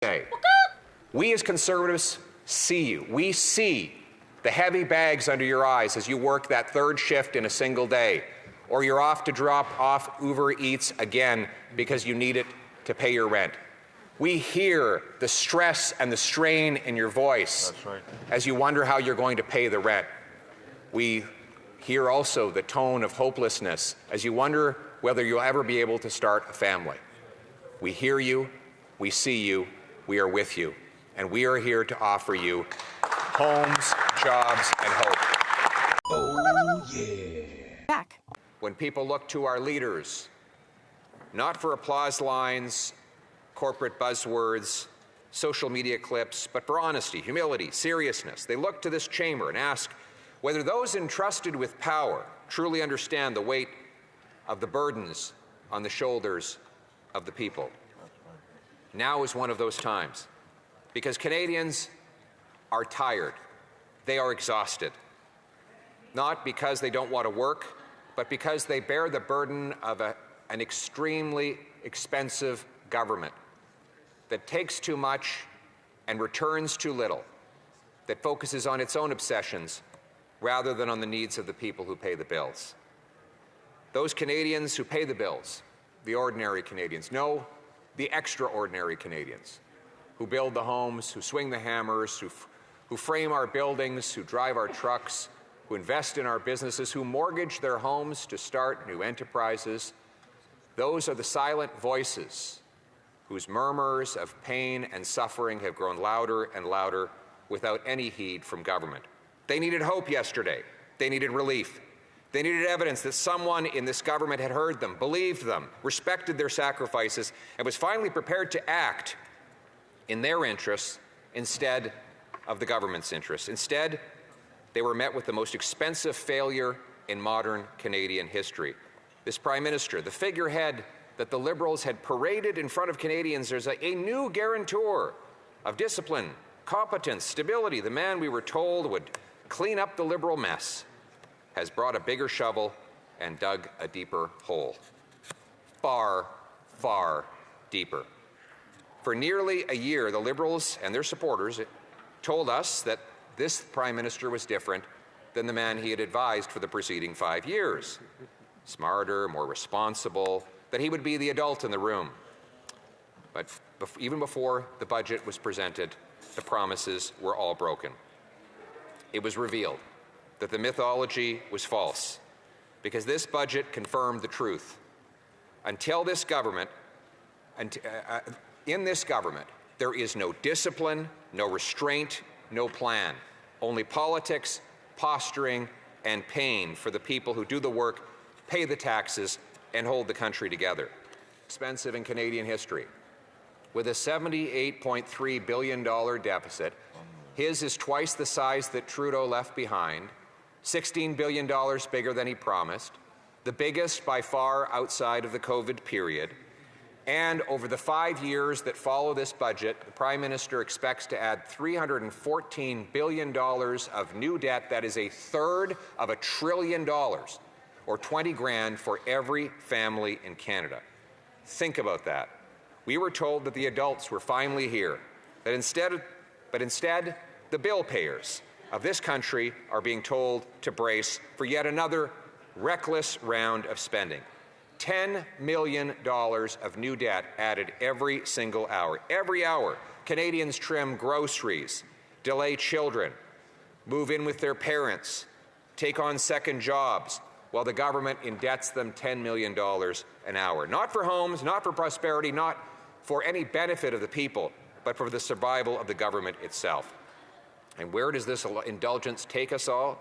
day. We as Conservatives see you. We see the heavy bags under your eyes as you work that third shift in a single day, or you're off to drop off Uber Eats again because you need it to pay your rent. We hear the stress and the strain in your voice as you wonder how you're going to pay the rent. We hear also the tone of hopelessness as you wonder whether you'll ever be able to start a family. We hear you, we see you, we are with you, and we are here to offer you homes, jobs, and hope. Oh, yeah. Back. When people look to our leaders, not for applause lines, corporate buzzwords, social media clips, but for honesty, humility, seriousness, they look to this chamber and ask whether those entrusted with power truly understand the weight of the burdens on the shoulders of the people. Now is one of those times, because Canadians are tired. They are exhausted, not because they don't want to work, but because they bear the burden of an extremely expensive government that takes too much and returns too little, that focuses on its own obsessions rather than on the needs of the people who pay the bills. Those Canadians who pay the bills, the ordinary Canadians, no, the extraordinary Canadians, who build the homes, who swing the hammers, who frame our buildings, who drive our trucks, who invest in our businesses, who mortgage their homes to start new enterprises. Those are the silent voices whose murmurs of pain and suffering have grown louder and louder without any heed from government. They needed hope yesterday. They needed relief. They needed evidence that someone in this government had heard them, believed them, respected their sacrifices, and was finally prepared to act in their interests instead of the government's interests. Instead, they were met with the most expensive failure in modern Canadian history. This Prime Minister, the figurehead that the Liberals had paraded in front of Canadians as a new guarantor of discipline, competence, stability, the man we were told would clean up the Liberal mess, has brought a bigger shovel and dug a deeper hole. Far, far deeper. For nearly a year, the Liberals and their supporters told us that this Prime Minister was different than the man he had advised for the preceding 5 years. Smarter, more responsible, that he would be the adult in the room. But even before the budget was presented, the promises were all broken. It was revealed that the mythology was false, because this budget confirmed the truth. Until this government, in this government, there is no discipline, no restraint, no plan, only politics, posturing, and pain for the people who do the work, pay the taxes, and hold the country together. Expensive in Canadian history. With a $78.3 billion deficit, his is twice the size that Trudeau left behind, $16 billion bigger than he promised, the biggest by far outside of the COVID period. And over the 5 years that follow this budget, the Prime Minister expects to add $314 billion of new debt. That is a third of $1 trillion, or 20 grand for every family in Canada. Think about that. We were told that the adults were finally here, but instead, the bill payers of this country are being told to brace for yet another reckless round of spending. $10 million of new debt added every single hour. Every hour, Canadians trim groceries, delay children, move in with their parents, take on second jobs, while the government indebts them $10 million an hour. Not for homes, not for prosperity, not for any benefit of the people, but for the survival of the government itself. And where does this indulgence take us all?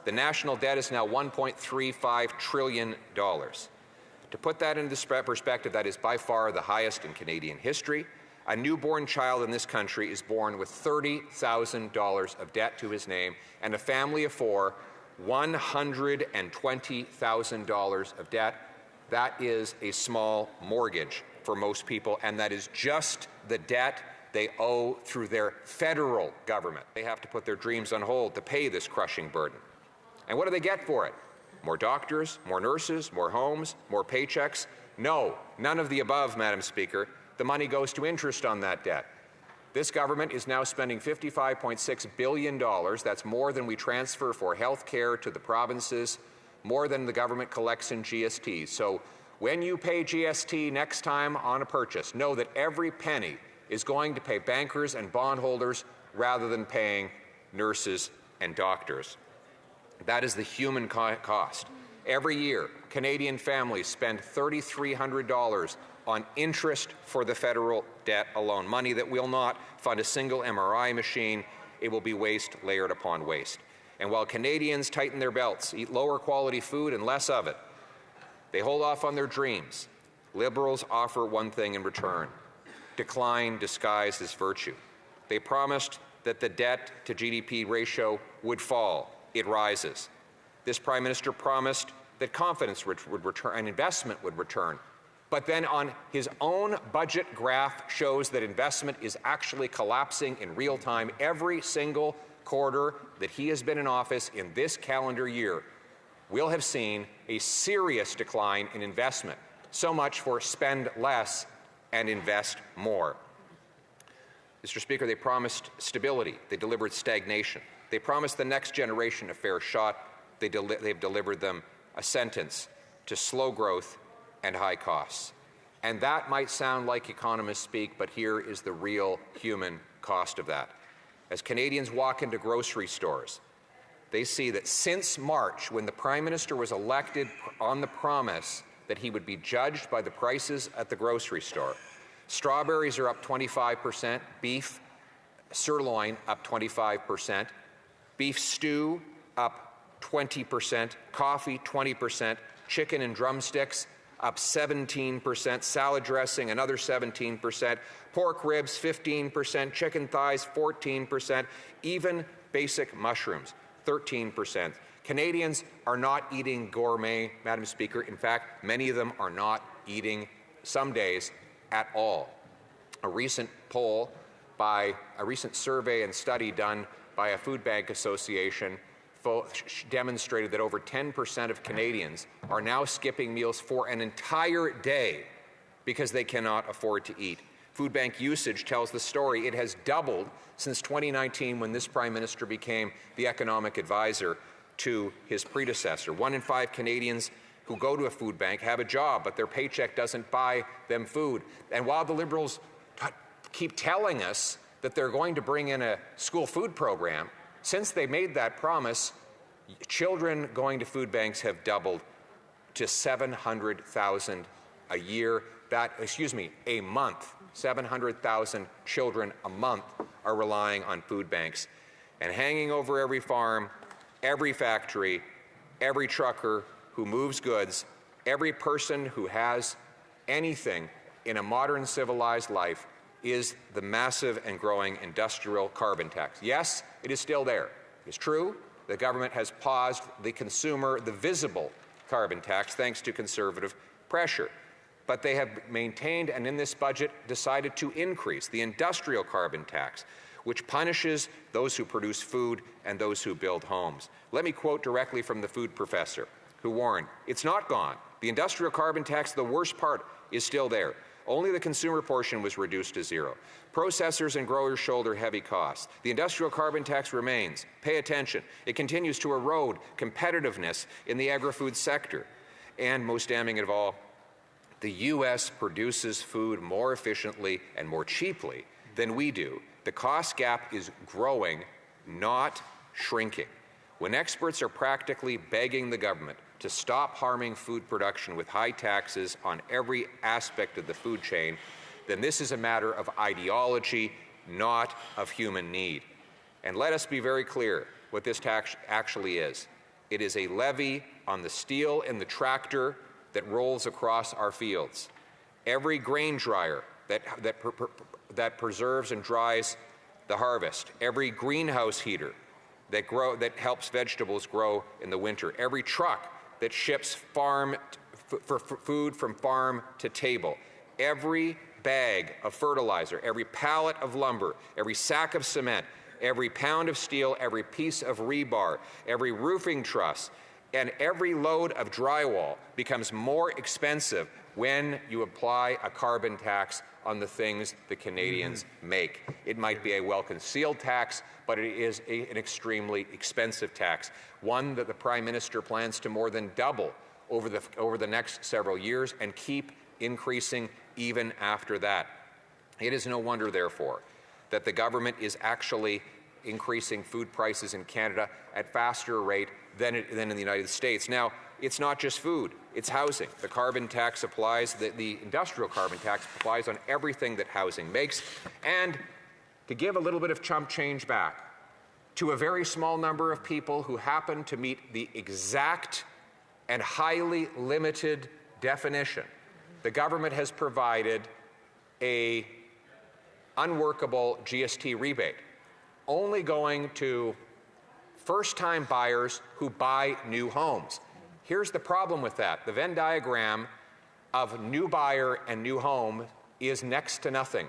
The national debt is now $1.35 trillion. To put that into perspective, that is by far the highest in Canadian history. A newborn child in this country is born with $30,000 of debt to his name, and a family of four, $120,000 of debt. That is a small mortgage for most people, and that is just the debt they owe through their federal government. They have to put their dreams on hold to pay this crushing burden. And what do they get for it? More doctors, more nurses, more homes, more paychecks? No, none of the above, Madam Speaker. The money goes to interest on that debt. This government is now spending $55.6 billion. That's more than we transfer for health care to the provinces, more than the government collects in GST. So when you pay GST next time on a purchase, know that every penny is going to pay bankers and bondholders rather than paying nurses and doctors. That is the human cost. Every year, Canadian families spend $3,300 on interest for the federal debt alone, money that will not fund a single MRI machine. It will be waste layered upon waste. And while Canadians tighten their belts, eat lower quality food and less of it, they hold off on their dreams. Liberals offer one thing in return: decline disguised as virtue. They promised that the debt to GDP ratio would fall. It rises. This Prime Minister promised that confidence would return and investment would return. But then on his own budget graph shows that investment is actually collapsing in real time. Every single quarter that he has been in office in this calendar year, we'll have seen a serious decline in investment. So much for spend less and invest more. Mr. Speaker, they promised stability. They delivered stagnation. They promised the next generation a fair shot. They've delivered them a sentence to slow growth and high costs. And that might sound like economists speak, but here is the real human cost of that. As Canadians walk into grocery stores, they see that since March, when the Prime Minister was elected on the promise that he would be judged by the prices at the grocery store, strawberries are up 25%, beef sirloin up 25%, beef stew up 20%, coffee 20%, chicken and drumsticks up 17%, salad dressing another 17%, pork ribs 15%, chicken thighs 14%, even basic mushrooms 13%. Canadians are not eating gourmet, Madam Speaker. In fact, many of them are not eating some days at all. A recent poll by a recent survey and study done by a food bank association demonstrated that over 10% of Canadians are now skipping meals for an entire day because they cannot afford to eat. Food bank usage tells the story. It has doubled since 2019, when this Prime Minister became the economic advisor to his predecessor. 1 in 5 Canadians who go to a food bank have a job, but their paycheck doesn't buy them food. And while the Liberals keep telling us that they're going to bring in a school food program, since they made that promise, children going to food banks have doubled to 700,000 a year. A month. 700,000 children a month are relying on food banks. And hanging over every farm, every factory, every trucker who moves goods, every person who has anything in a modern civilized life is the massive and growing industrial carbon tax. Yes, it is still there. It's true, the government has paused the visible carbon tax thanks to Conservative pressure. But they have maintained, and in this budget decided to increase the industrial carbon tax, which punishes those who produce food and those who build homes. Let me quote directly from the food professor, who warned, "It's not gone. The industrial carbon tax, the worst part, is still there. Only the consumer portion was reduced to zero. Processors and growers shoulder heavy costs. The industrial carbon tax remains. Pay attention. It continues to erode competitiveness in the agri-food sector. And most damning of all, the U.S. produces food more efficiently and more cheaply than we do. The cost gap is growing, not shrinking. When experts are practically begging the government to stop harming food production with high taxes on every aspect of the food chain, then this is a matter of ideology, not of human need. And let us be very clear what this tax actually is. It is a levy on the steel and the tractor that rolls across our fields. Every grain dryer that preserves and dries the harvest, every greenhouse heater that helps vegetables grow in the winter, every truck that ships food from farm to table, every bag of fertilizer, every pallet of lumber, every sack of cement, every pound of steel, every piece of rebar, every roofing truss, and every load of drywall becomes more expensive when you apply a carbon tax on the things that Canadians make. It might be a well-concealed tax, but it is an extremely expensive tax, one that the Prime Minister plans to more than double over the next several years and keep increasing even after that. It is no wonder, therefore, that the government is actually increasing food prices in Canada at faster rate than in the United States. Now, it's not just food, it's housing. The carbon tax applies, the industrial carbon tax applies on everything that housing makes. And to give a little bit of chump change back to a very small number of people who happen to meet the exact and highly limited definition, the government has provided a unworkable GST rebate, only going to first-time buyers who buy new homes. Here's the problem with that. The Venn diagram of new buyer and new home is next to nothing.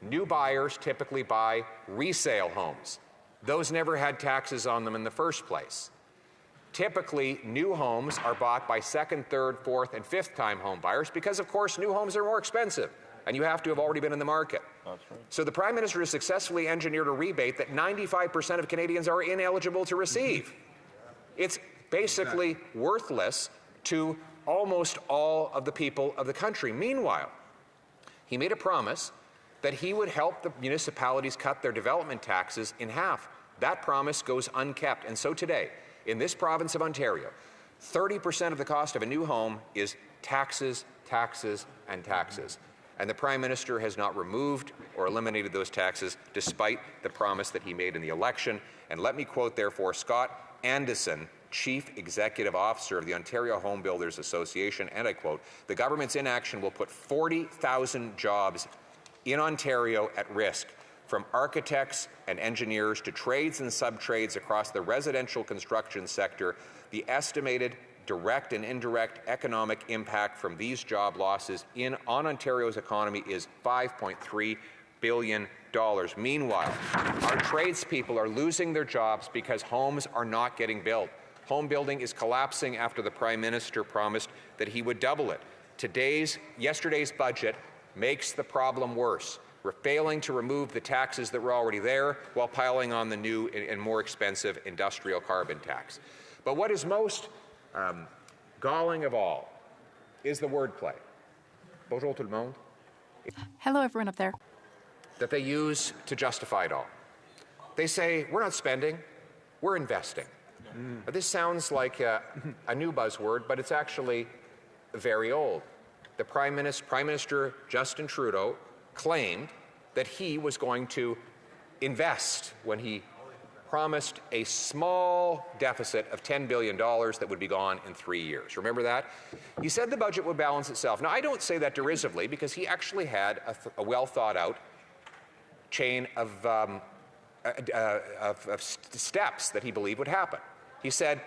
New buyers typically buy resale homes. Those never had taxes on them in the first place. Typically, new homes are bought by second, third, fourth, and fifth-time home buyers because, of course, new homes are more expensive, and you have to have already been in the market. That's right. So the Prime Minister has successfully engineered a rebate that 95% of Canadians are ineligible to receive. It's basically worthless to almost all of the people of the country. Meanwhile, he made a promise that he would help the municipalities cut their development taxes in half. That promise goes unkept, and so today, in this province of Ontario, 30% of the cost of a new home is taxes, taxes, and taxes. And the Prime Minister has not removed or eliminated those taxes despite the promise that he made in the election. And let me quote, therefore, Scott Anderson, Chief Executive Officer of the Ontario Home Builders Association, and I quote, "The government's inaction will put 40,000 jobs in Ontario at risk, from architects and engineers to trades and sub-trades across the residential construction sector. The estimated direct and indirect economic impact from these job losses on Ontario's economy is $5.3 billion. Meanwhile, our tradespeople are losing their jobs because homes are not getting built. Home building is collapsing after the Prime Minister promised that he would double it. Yesterday's budget makes the problem worse. We're failing to remove the taxes that were already there while piling on the new and more expensive industrial carbon tax. But what is most galling of all is the wordplay. Bonjour tout le monde. Hello, everyone up there. That they use to justify it all. They say, we're not spending, we're investing. This sounds like a new buzzword, but it's actually very old. The Prime Minister Justin Trudeau claimed that he was going to invest when he promised a small deficit of $10 billion that would be gone in 3 years. Remember that? He said the budget would balance itself. Now, I don't say that derisively because he actually had a well-thought-out chain of steps that he believed would happen. He said,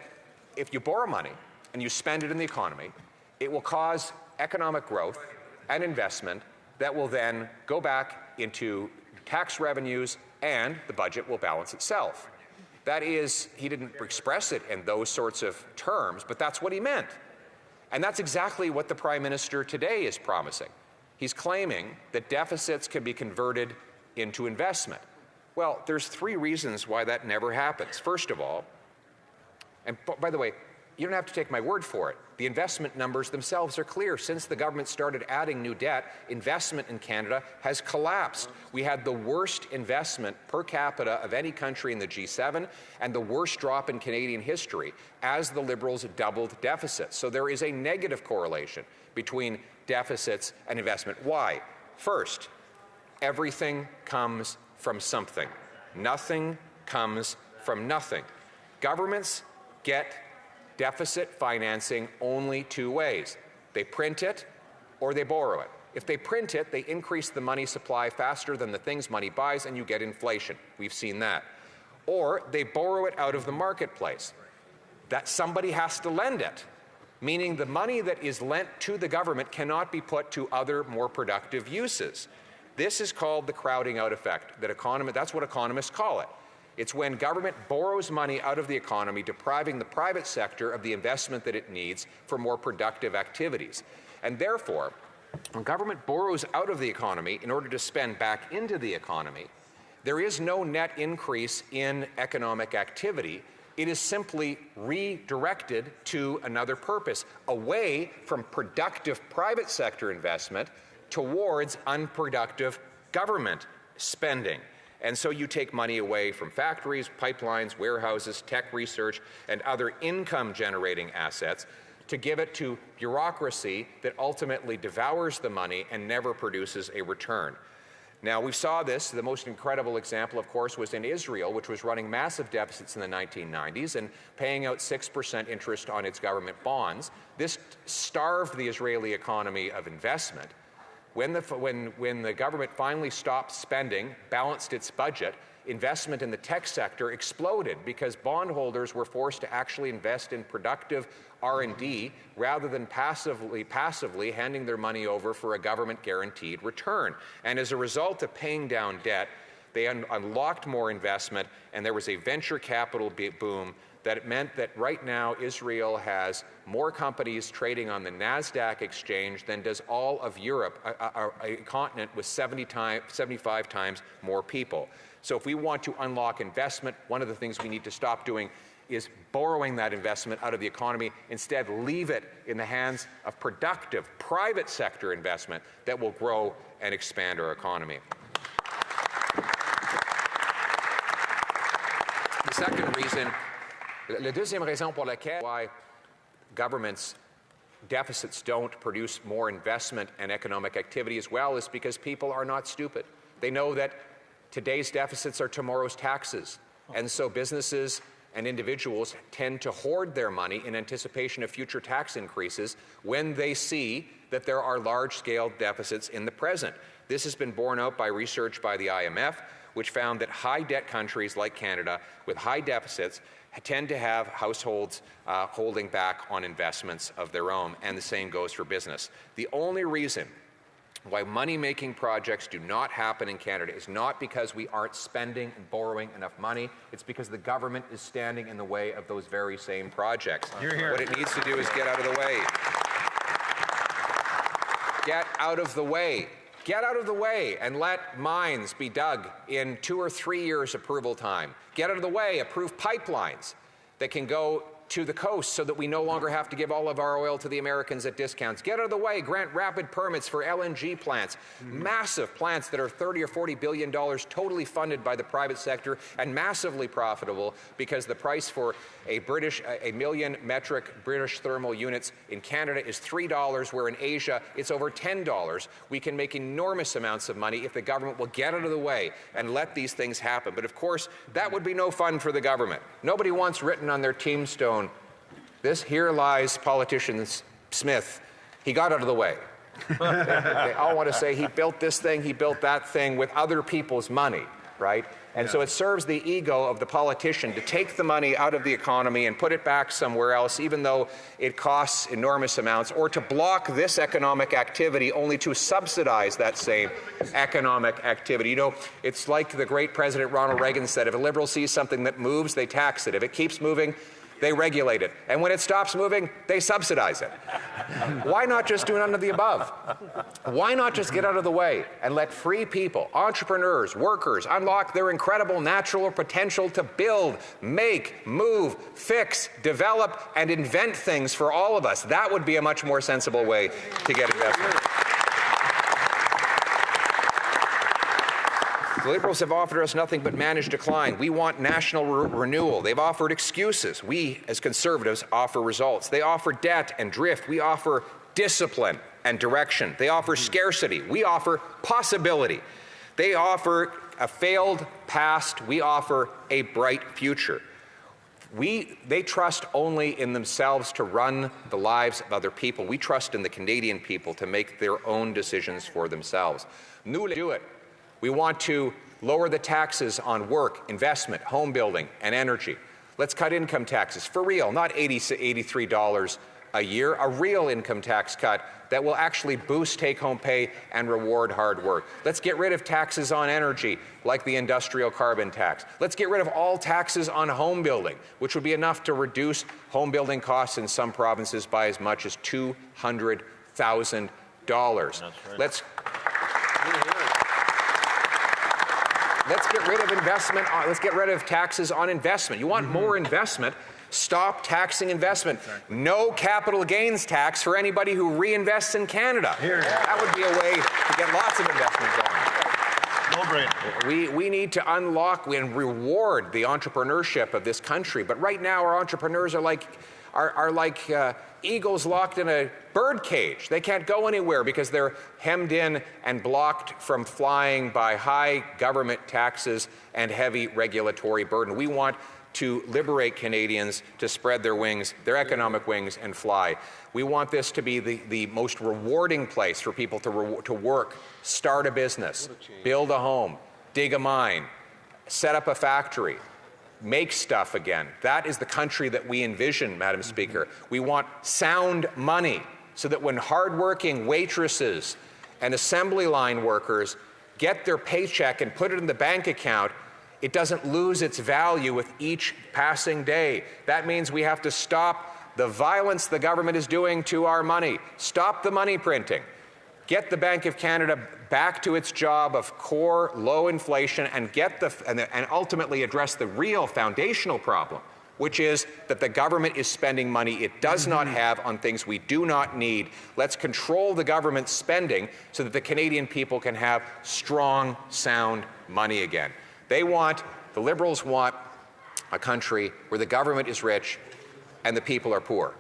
if you borrow money and you spend it in the economy, it will cause economic growth and investment that will then go back into tax revenues and the budget will balance itself. That is, he didn't express it in those sorts of terms, but that's what he meant. And that's exactly what the Prime Minister today is promising. He's claiming that deficits can be converted into investment. Well, there's 3 reasons why that never happens. First of all, and by the way, you don't have to take my word for it. The investment numbers themselves are clear. Since the government started adding new debt, investment in Canada has collapsed. We had the worst investment per capita of any country in the G7 and the worst drop in Canadian history as the Liberals doubled deficits. So there is a negative correlation between deficits and investment. Why? First, everything comes from something. Nothing comes from nothing. Governments get deficit financing only 2 ways. They print it or they borrow it. If they print it, they increase the money supply faster than the things money buys and you get inflation. We've seen that. Or they borrow it out of the marketplace. That somebody has to lend it, meaning the money that is lent to the government cannot be put to other more productive uses. This is called the crowding out effect. That's what economists call it. It's when government borrows money out of the economy, depriving the private sector of the investment that it needs for more productive activities. And therefore, when government borrows out of the economy in order to spend back into the economy, there is no net increase in economic activity. It is simply redirected to another purpose, away from productive private sector investment towards unproductive government spending. And so you take money away from factories, pipelines, warehouses, tech research, and other income-generating assets to give it to bureaucracy that ultimately devours the money and never produces a return. Now, we saw this. The most incredible example, of course, was in Israel, which was running massive deficits in the 1990s and paying out 6% interest on its government bonds. This starved the Israeli economy of investment. When the government finally stopped spending, balanced its budget, investment in the tech sector exploded because bondholders were forced to actually invest in productive R&D rather than passively handing their money over for a government-guaranteed return. And as a result of paying down debt, they unlocked more investment, and there was a venture capital boom that meant that right now Israel has more companies trading on the NASDAQ exchange than does all of Europe, a continent with 75 times more people. So if we want to unlock investment, one of the things we need to stop doing is borrowing that investment out of the economy. Instead, leave it in the hands of productive private sector investment that will grow and expand our economy. The second reason, la deuxième raison pour laquelle why governments' deficits don't produce more investment and economic activity as well is because people are not stupid. They know that today's deficits are tomorrow's taxes. And so businesses and individuals tend to hoard their money in anticipation of future tax increases when they see that there are large-scale deficits in the present. This has been borne out by research by the IMF, which found that high-debt countries like Canada with high deficits tend to have households holding back on investments of their own, and the same goes for business. The only reason why money-making projects do not happen in Canada is not because we aren't spending and borrowing enough money. It's because the government is standing in the way of those very same projects. What it needs to do is get out of the way. Get out of the way. Get out of the way and let mines be dug in 2 or 3 years approval time. Get out of the way, approve pipelines that can go to the coast so that we no longer have to give all of our oil to the Americans at discounts. Get out of the way, grant rapid permits for LNG plants, massive plants that are $30 or $40 billion, totally funded by the private sector and massively profitable because the price for a million metric British thermal units in Canada is $3, where in Asia it's over $10. We can make enormous amounts of money if the government will get out of the way and let these things happen. But of course, that would be no fun for the government. Nobody wants written on their tombstone, here lies politician Smith. He got out of the way. They all want to say he built this thing, he built that thing with other people's money, right? And so it serves the ego of the politician to take the money out of the economy and put it back somewhere else, even though it costs enormous amounts, or to block this economic activity only to subsidize that same economic activity. You know, it's like the great President Ronald Reagan said, if a liberal sees something that moves, they tax it. If it keeps moving, they regulate it. And when it stops moving, they subsidize it. Why not just do none of the above? Why not just get out of the way and let free people, entrepreneurs, workers, unlock their incredible natural potential to build, make, move, fix, develop, and invent things for all of us? That would be a much more sensible way to get investment. The Liberals have offered us nothing but managed decline. We want national renewal. They've offered excuses. We, as Conservatives, offer results. They offer debt and drift. We offer discipline and direction. They offer scarcity. We offer possibility. They offer a failed past. We offer a bright future. They trust only in themselves to run the lives of other people. We trust in the Canadian people to make their own decisions for themselves. Nous do it. We want to lower the taxes on work, investment, home building, and energy. Let's cut income taxes for real, not $83 a year, a real income tax cut that will actually boost take-home pay and reward hard work. Let's get rid of taxes on energy, like the industrial carbon tax. Let's get rid of all taxes on home building, which would be enough to reduce home building costs in some provinces by as much as $200 $100,000. Let's get rid of investment. Let's get rid of taxes on investment. You want more investment? Stop taxing investment. No capital gains tax for anybody who reinvests in Canada. That would be a way to get lots of investment going. We need to unlock and reward the entrepreneurship of this country. But right now, our entrepreneurs are like eagles locked in a bird cage. They can't go anywhere because they're hemmed in and blocked from flying by high government taxes and heavy regulatory burden. We want to liberate Canadians to spread their wings, their economic wings, and fly. We want this to be the most rewarding place for people to work, start a business, build a home, dig a mine, set up a factory, make stuff again. That is the country that we envision, Madam Speaker. We want sound money so that when hardworking waitresses and assembly line workers get their paycheck and put it in the bank account, it doesn't lose its value with each passing day. That means we have to stop the violence the government is doing to our money. Stop the money printing. Get the Bank of Canada back to its job of core low inflation and and ultimately address the real foundational problem, which is that the government is spending money it does not have on things we do not need. Let's control the government's spending so that the Canadian people can have strong, sound money again. The Liberals want a country where the government is rich and the people are poor.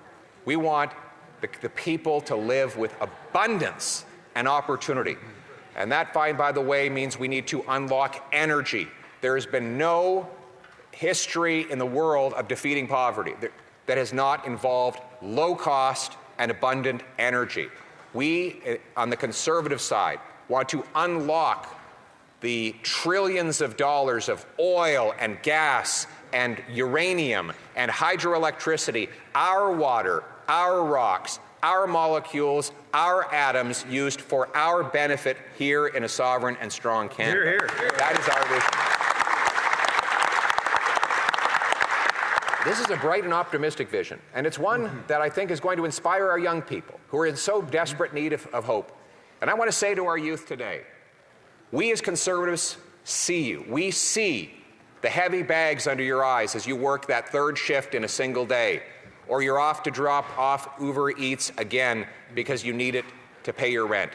We want the people to live with abundance and opportunity. And that, by the way, means we need to unlock energy. There has been no history in the world of defeating poverty that has not involved low cost and abundant energy. We, on the Conservative side, want to unlock the trillions of dollars of oil and gas and uranium and hydroelectricity, our water, our rocks, our molecules, our atoms used for our benefit here in a sovereign and strong Canada. Hear, hear. That is our vision. This is a bright and optimistic vision, and it's one that I think is going to inspire our young people who are in so desperate need of hope. And I want to say to our youth today, we as Conservatives see you. We see the heavy bags under your eyes as you work that third shift in a single day, or you're off to drop off Uber Eats again because you need it to pay your rent.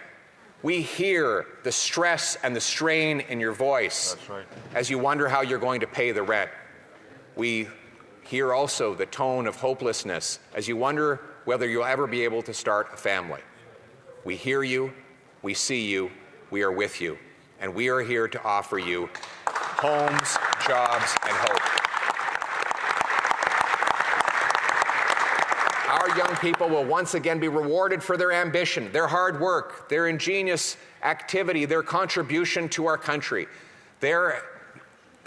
We hear the stress and the strain in your voice as you wonder how you're going to pay the rent. We hear also the tone of hopelessness as you wonder whether you'll ever be able to start a family. We hear you, we see you, we are with you. And we are here to offer you homes, jobs, and hope. Our young people will once again be rewarded for their ambition, their hard work, their ingenious activity, their contribution to our country. Their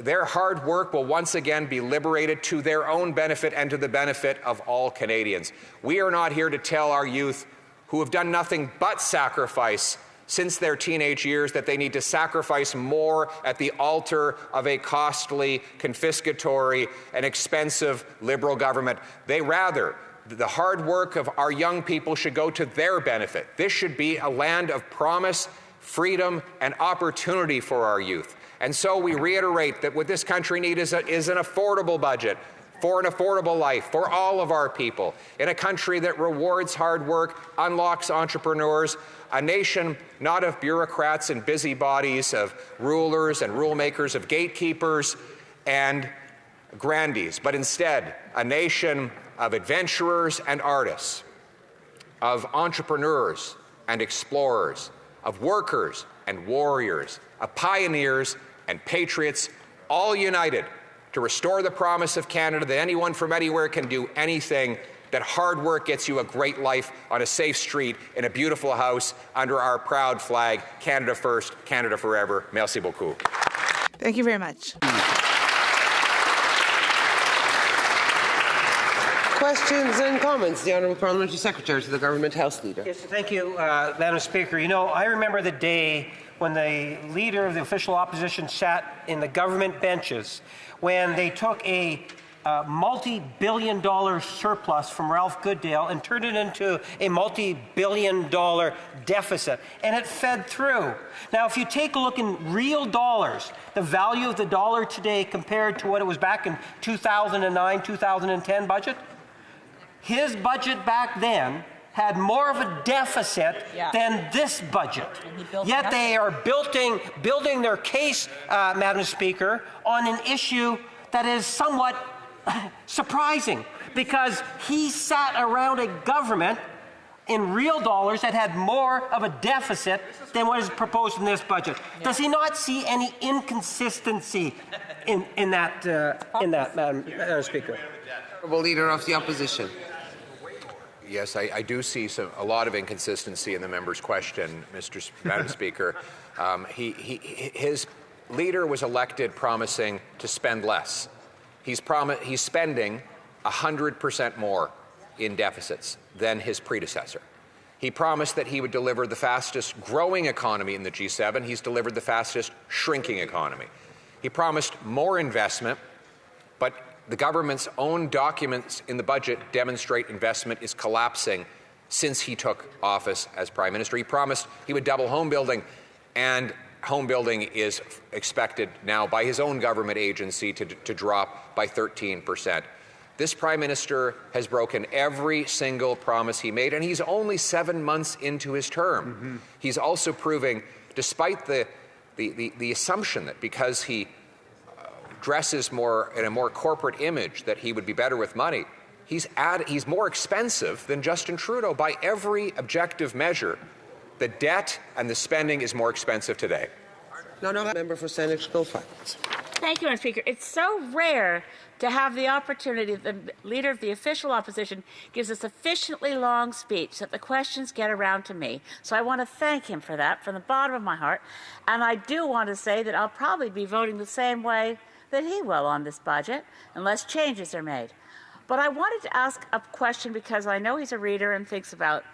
hard work will once again be liberated to their own benefit and to the benefit of all Canadians. We are not here to tell our youth who have done nothing but sacrifice since their teenage years that they need to sacrifice more at the altar of a costly, confiscatory, and expensive Liberal government. The hard work of our young people should go to their benefit. This should be a land of promise, freedom, and opportunity for our youth. And so we reiterate that what this country needs is an affordable budget for an affordable life for all of our people, in a country that rewards hard work, unlocks entrepreneurs, a nation not of bureaucrats and busybodies, of rulers and rule makers, of gatekeepers and grandees, but instead a nation of adventurers and artists, of entrepreneurs and explorers, of workers and warriors, of pioneers and patriots, all united to restore the promise of Canada that anyone from anywhere can do anything, that hard work gets you a great life on a safe street in a beautiful house under our proud flag, Canada First, Canada Forever. Merci beaucoup. Thank you very much. Questions and comments. The Honourable Parliamentary Secretary to the Government House Leader. Yes, thank you, Madam Speaker. You know, I remember the day when the Leader of the official opposition sat in the government benches when they took a multi-billion-dollar surplus from Ralph Goodale and turned it into a multi-billion-dollar deficit, and it fed through. Now, if you take a look in real dollars, the value of the dollar today compared to what it was back in 2009, 2010 budget, his budget back then had more of a deficit than this budget. Yet they are building their case, Madam Speaker, on an issue that is somewhat surprising, because he sat around a government in real dollars that had more of a deficit than what is proposed in this budget. Does he not see any inconsistency in that, Madam Speaker? Honourable Leader of the Opposition. Yes, I do see a lot of inconsistency in the member's question, Madam Speaker. His leader was elected promising to spend less. He's spending 100% more in deficits than his predecessor. He promised that he would deliver the fastest growing economy in the G7. He's delivered the fastest shrinking economy. He promised more investment, but the government's own documents in the budget demonstrate investment is collapsing since he took office as Prime Minister. He promised he would double home building, and home building is expected now by his own government agency to drop by 13%. This Prime Minister has broken every single promise he made, and he's only 7 months into his term. He's also proving, despite the assumption that because he dresses more in a more corporate image that he would be better with money, he's more expensive than Justin Trudeau by every objective measure. The debt and the spending is more expensive today. No, member for Saanich Guildford. Thank you, Mr. Speaker. It's so rare to have the opportunity that the Leader of the Official Opposition gives a sufficiently long speech that the questions get around to me. So I want to thank him for that from the bottom of my heart. And I do want to say that I'll probably be voting the same way that he will on this budget, unless changes are made. But I wanted to ask a question because I know he's a reader and thinks about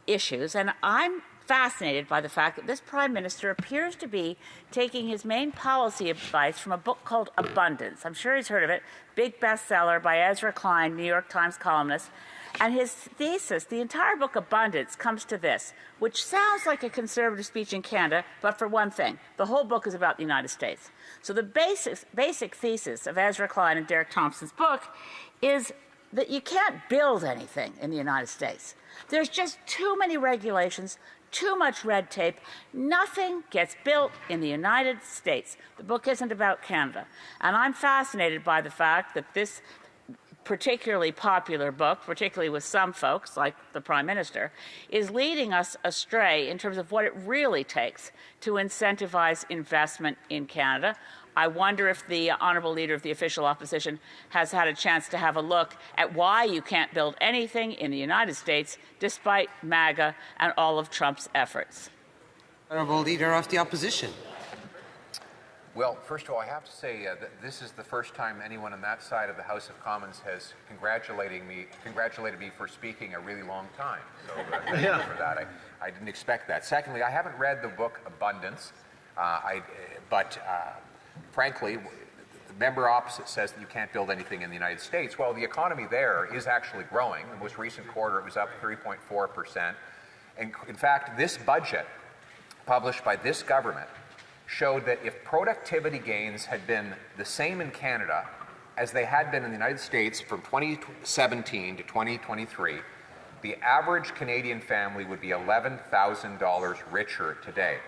issues, and I'm fascinated by the fact that this Prime Minister appears to be taking his main policy advice from a book called Abundance. I'm sure he's heard of it, big bestseller by Ezra Klein, New York Times columnist. And his thesis, the entire book Abundance, comes to this, which sounds like a conservative speech in Canada, but for one thing, the whole book is about the United States. So the basic thesis of Ezra Klein and Derek Thompson's book is that you can't build anything in the United States. There's just too many regulations, too much red tape. Nothing gets built in the United States. The book isn't about Canada. And I'm fascinated by the fact that this particularly popular book, particularly with some folks like the Prime Minister, is leading us astray in terms of what it really takes to incentivize investment in Canada. I wonder if the Honourable Leader of the Official Opposition has had a chance to have a look at why you can't build anything in the United States despite MAGA and all of Trump's efforts. Honourable Leader of the Opposition. Well, first of all, I have to say that this is the first time anyone on that side of the House of Commons has congratulated me for speaking a really long time. So thank you for that. I didn't expect that. Secondly, I haven't read the book Abundance, but frankly, the member opposite says that you can't build anything in the United States. Well, the economy there is actually growing. The most recent quarter, it was up 3.4%. And in fact, this budget, published by this government, showed that if productivity gains had been the same in Canada as they had been in the United States from 2017 to 2023, the average Canadian family would be $11,000 richer today.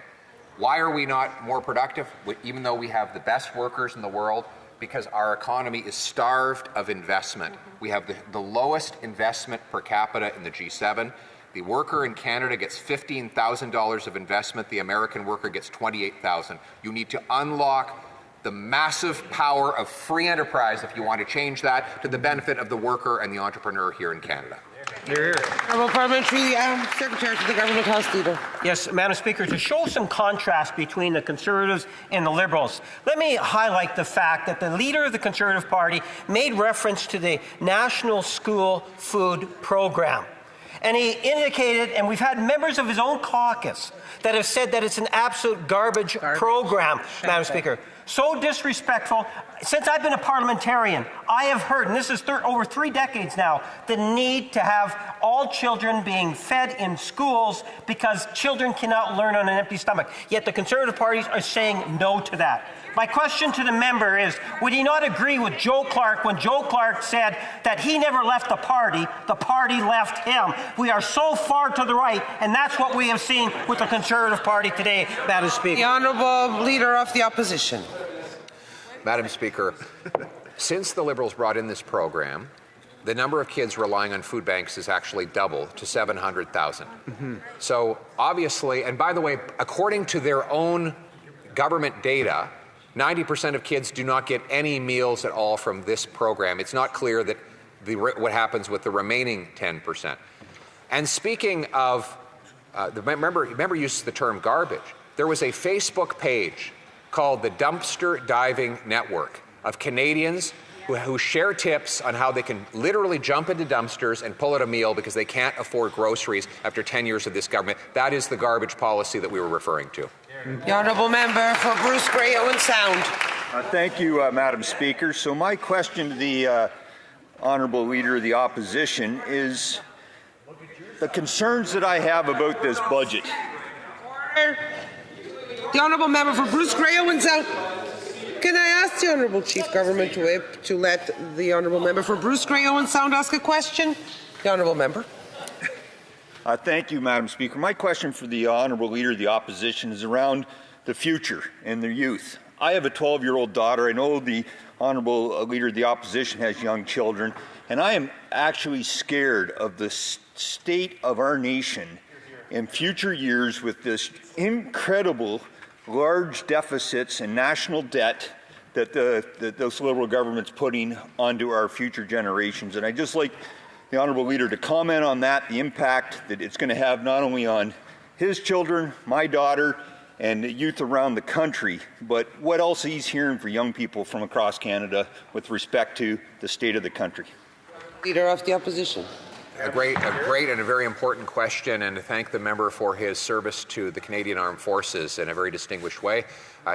Why are we not more productive, even though we have the best workers in the world? Because our economy is starved of investment. We have the lowest investment per capita in the G7. The worker in Canada gets $15,000 of investment. The American worker gets $28,000. You need to unlock the massive power of free enterprise if you want to change that to the benefit of the worker and the entrepreneur here in Canada. Honourable Parliamentary Secretary to the Government House Leader. Yes, Madam Speaker, to show some contrast between the Conservatives and the Liberals, let me highlight the fact that the leader of the Conservative Party made reference to the National School Food Program. And he indicated, and we've had members of his own caucus that have said that it's an absolute garbage program, Madam Speaker. so disrespectful. Since I've been a parliamentarian, I have heard, and this is over 3 decades now, the need to have all children being fed in schools because children cannot learn on an empty stomach. Yet the Conservative parties are saying no to that. My question to the member is, would he not agree with Joe Clark when Joe Clark said that he never left the party left him? We are so far to the right, and that's what we have seen with the Conservative Party today, Madam Speaker. The Honourable Leader of the Opposition. Madam Speaker, since the Liberals brought in this program, the number of kids relying on food banks has actually doubled to 700,000. So obviously, and by the way, according to their own government data, 90% of kids do not get any meals at all from this program. It's not clear that what happens with the remaining 10%. And speaking of, remember used the term garbage. There was a Facebook page called the Dumpster Diving Network of Canadians who share tips on how they can literally jump into dumpsters and pull out a meal because they can't afford groceries after 10 years of this government. That is the garbage policy that we were referring to. The Honourable Member for Bruce Grey Owen Sound. Thank you, Madam Speaker. So my question to the Honourable Leader of the Opposition is the concerns that I have about this budget. The Honourable Member for Bruce Grey Owen Sound. Can I ask the Honourable Chief Government Whip to let the Honourable Member for Bruce Grey Owen Sound ask a question? The Honourable Member. Thank you, Madam Speaker. My question for the Honourable Leader of the Opposition is around the future and the youth. I have a 12-year-old daughter. I know the Honourable Leader of the Opposition has young children, and I am actually scared of the state of our nation in future years with this incredible large deficits and national debt that this Liberal government's putting onto our future generations. And I'd just like the Honourable Leader to comment on that, the impact that it's going to have not only on his children, my daughter, and the youth around the country, but what else he's hearing for young people from across Canada with respect to the state of the country. Leader of the Opposition. A great and a very important question, and to thank the member for his service to the Canadian Armed Forces in a very distinguished way.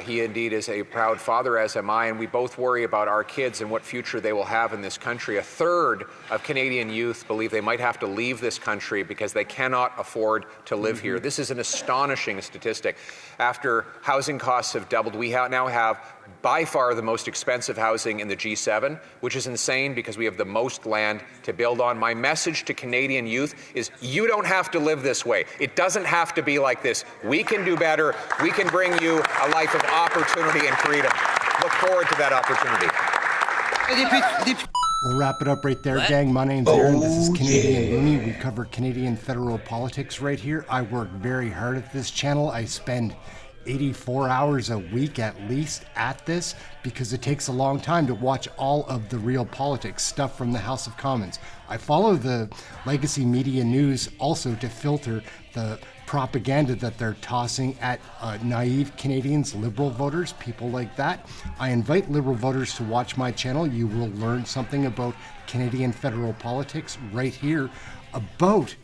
He indeed is a proud father, as am I, and we both worry about our kids and what future they will have in this country. A third of Canadian youth believe they might have to leave this country because they cannot afford to live here. This is an astonishing statistic. After housing costs have doubled, we now have by far the most expensive housing in the G7, which is insane because we have the most land to build on. My message to Canadian youth is you don't have to live this way. It doesn't have to be like this. We can do better. We can bring you a life of opportunity and freedom. Look forward to that opportunity. We'll wrap it up right there, gang. My name's Aaron. This is Canadian Looney. We cover Canadian federal politics right here. I work very hard at this channel. I spend 84 hours a week at least at this because it takes a long time to watch all of the real politics stuff from the House of Commons. I follow the legacy media news also to filter the propaganda that they're tossing at naive Canadians, Liberal voters, people like that. I invite Liberal voters to watch my channel. You will learn something about Canadian federal politics right here about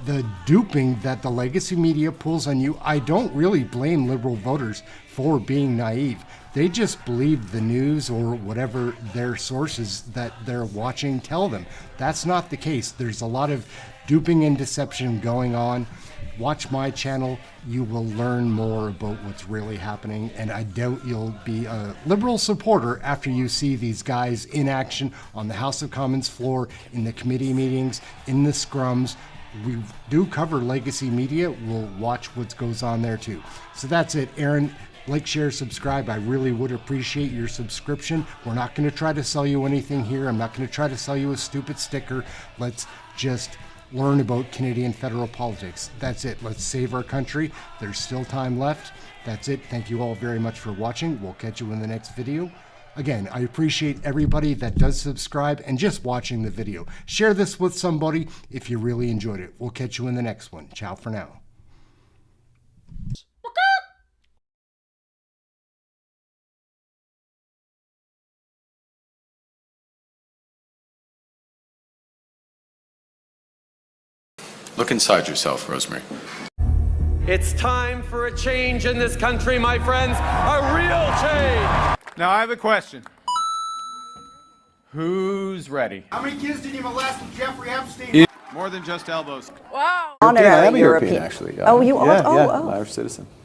the duping that the legacy media pulls on you. I don't really blame Liberal voters for being naive. They just believe the news or whatever their sources that they're watching tell them. That's not the case. There's a lot of duping and deception going on. Watch my channel. You will learn more about what's really happening, and I doubt you'll be a Liberal supporter after you see these guys in action on the House of Commons floor, in the committee meetings, in the scrums. We do cover legacy media. We'll watch what goes on there too. So that's it, Aaron. Like, share, subscribe. I really would appreciate your subscription. We're not going to try to sell you anything here. I'm not going to try to sell you a stupid sticker. Let's just learn about Canadian federal politics. That's it. Let's save our country. There's still time left. That's it. Thank you all very much for watching. We'll catch you in the next video. Again, I appreciate everybody that does subscribe and just watching the video. Share this with somebody if you really enjoyed it. We'll catch you in the next one. Ciao for now. Look inside yourself, Rosemary. It's time for a change in this country, my friends. A real change. Now I have a question. Who's ready? How many kids did you molest with Jeffrey Epstein? More than just elbows. Honorary I am a European, European. actually. Oh, you are? Yeah, Oh, yeah, oh. Irish citizen. Yeah.